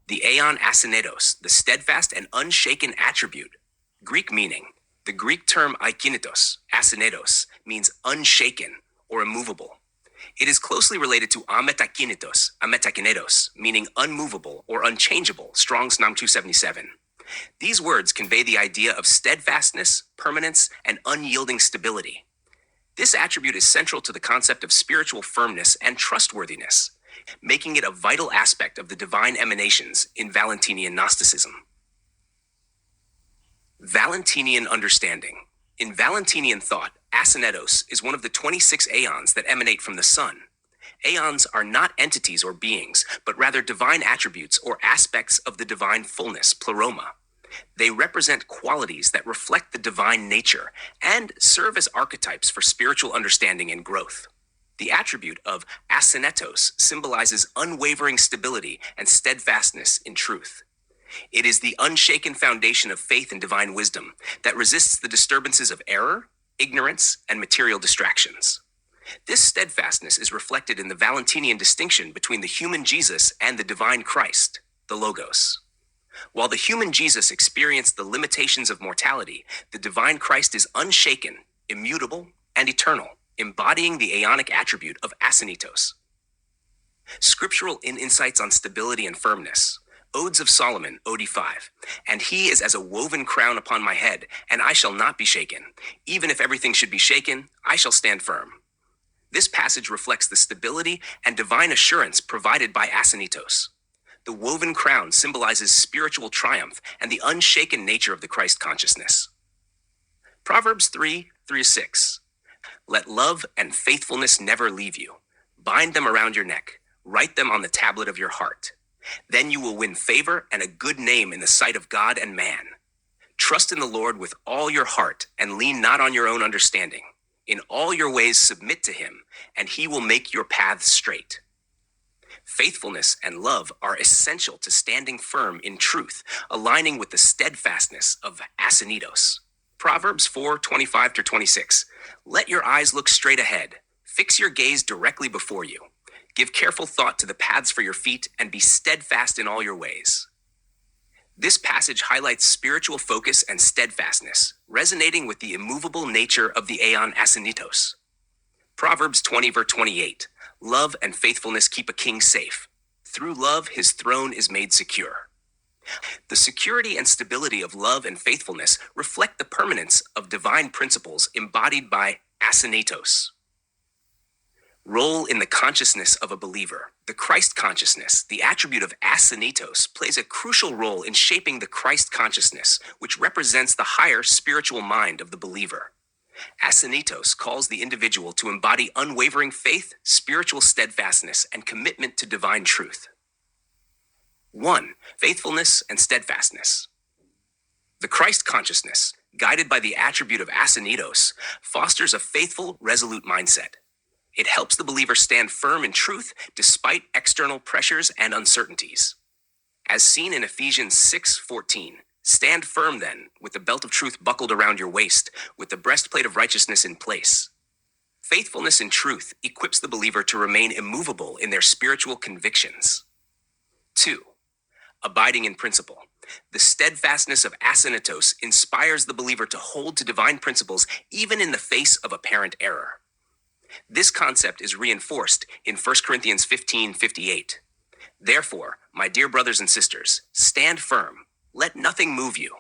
The Aeon Acinetos, the steadfast and unshaken attribute. Greek meaning. The Greek term ἀκίνητος, Acinetos, means unshaken or immovable. It is closely related to Ametakinetos, Ametakinetos, meaning unmovable or unchangeable, Strong's Nam 277. These words convey the idea of steadfastness, permanence, and unyielding stability. This attribute is central to the concept of spiritual firmness and trustworthiness, making it a vital aspect of the divine emanations in Valentinian Gnosticism. Valentinian Understanding. In Valentinian thought, Acinetos is one of the 26 Aeons that emanate from the sun. Aeons are not entities or beings, but rather divine attributes or aspects of the divine fullness, Pleroma. They represent qualities that reflect the divine nature and serve as archetypes for spiritual understanding and growth. The attribute of Acinetos symbolizes unwavering stability and steadfastness in truth. It is the unshaken foundation of faith and divine wisdom that resists the disturbances of error, ignorance, and material distractions. This steadfastness is reflected in the Valentinian distinction between the human Jesus and the divine Christ, the Logos. While the human Jesus experienced the limitations of mortality, the divine Christ is unshaken, immutable, and eternal, embodying the Aeonic attribute of Acinetos. Scriptural insights on stability and firmness. Odes of Solomon, Ode 5. And he is as a woven crown upon my head, and I shall not be shaken. Even if everything should be shaken, I shall stand firm. This passage reflects the stability and divine assurance provided by Acinetos. The woven crown symbolizes spiritual triumph and the unshaken nature of the Christ consciousness. Proverbs 3:3-6. Let love and faithfulness never leave you. Bind them around your neck. Write them on the tablet of your heart. Then you will win favor and a good name in the sight of God and man. Trust in the Lord with all your heart and lean not on your own understanding. In all your ways submit to him, and he will make your paths straight. Faithfulness and love are essential to standing firm in truth, aligning with the steadfastness of Acinetos. Proverbs 4:25-26. Let your eyes look straight ahead. Fix your gaze directly before you. Give careful thought to the paths for your feet and be steadfast in all your ways. This passage highlights spiritual focus and steadfastness, resonating with the immovable nature of the Aeon Acinetos. Proverbs 20:28. Love and faithfulness keep a king safe. Through love, his throne is made secure. The security and stability of love and faithfulness reflect the permanence of divine principles embodied by Acinetos. Role in the consciousness of a believer. The Christ consciousness, the attribute of Acinetos, plays a crucial role in shaping the Christ consciousness, which represents the higher spiritual mind of the believer. Acinetos calls the individual to embody unwavering faith, spiritual steadfastness, and commitment to divine truth. 1. Faithfulness and steadfastness. The Christ consciousness, guided by the attribute of Acinetos, fosters a faithful, resolute mindset. It helps the believer stand firm in truth despite external pressures and uncertainties. As seen in Ephesians 6:14, stand firm then, with the belt of truth buckled around your waist, with the breastplate of righteousness in place. Faithfulness in truth equips the believer to remain immovable in their spiritual convictions. 2. Abiding in principle. The steadfastness of Acinetos inspires the believer to hold to divine principles even in the face of apparent error. This concept is reinforced in 1 Corinthians 15:58. Therefore, my dear brothers and sisters, stand firm. Let nothing move you.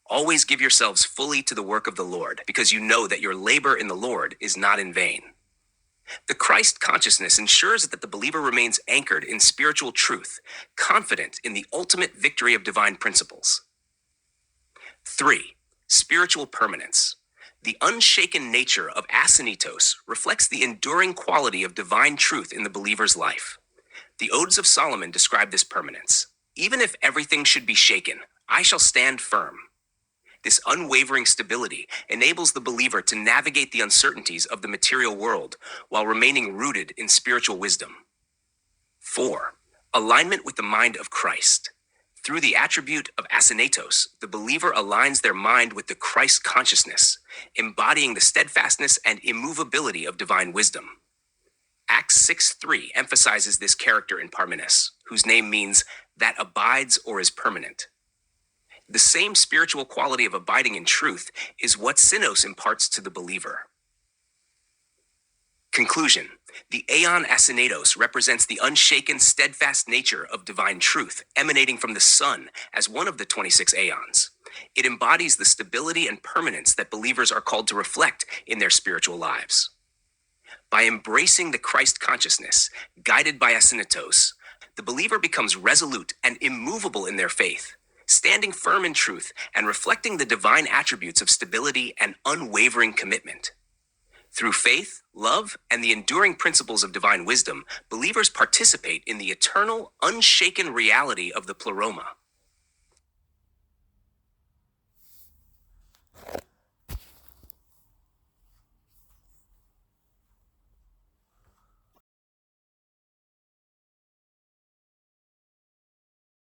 Always give yourselves fully to the work of the Lord, because you know that your labor in the Lord is not in vain. The Christ consciousness ensures that the believer remains anchored in spiritual truth, confident in the ultimate victory of divine principles. 3. Spiritual permanence. The unshaken nature of Acinetos reflects the enduring quality of divine truth in the believer's life. The Odes of Solomon describe this permanence. Even if everything should be shaken, I shall stand firm. This unwavering stability enables the believer to navigate the uncertainties of the material world while remaining rooted in spiritual wisdom. 4. Alignment with the mind of Christ. Through the attribute of Acinetos, the believer aligns their mind with the Christ consciousness, embodying the steadfastness and immovability of divine wisdom. Acts 6:3 emphasizes this character in Parmenas, whose name means that abides or is permanent. The same spiritual quality of abiding in truth is what Sinos imparts to the believer. Conclusion. The Aeon Acinetos represents the unshaken, steadfast nature of divine truth, emanating from the sun as one of the 26 Aeons. It embodies the stability and permanence that believers are called to reflect in their spiritual lives. By embracing the Christ consciousness, guided by Acinetos, the believer becomes resolute and immovable in their faith, standing firm in truth and reflecting the divine attributes of stability and unwavering commitment. Through faith, love, and the enduring principles of divine wisdom, believers participate in the eternal, unshaken reality of the Pleroma,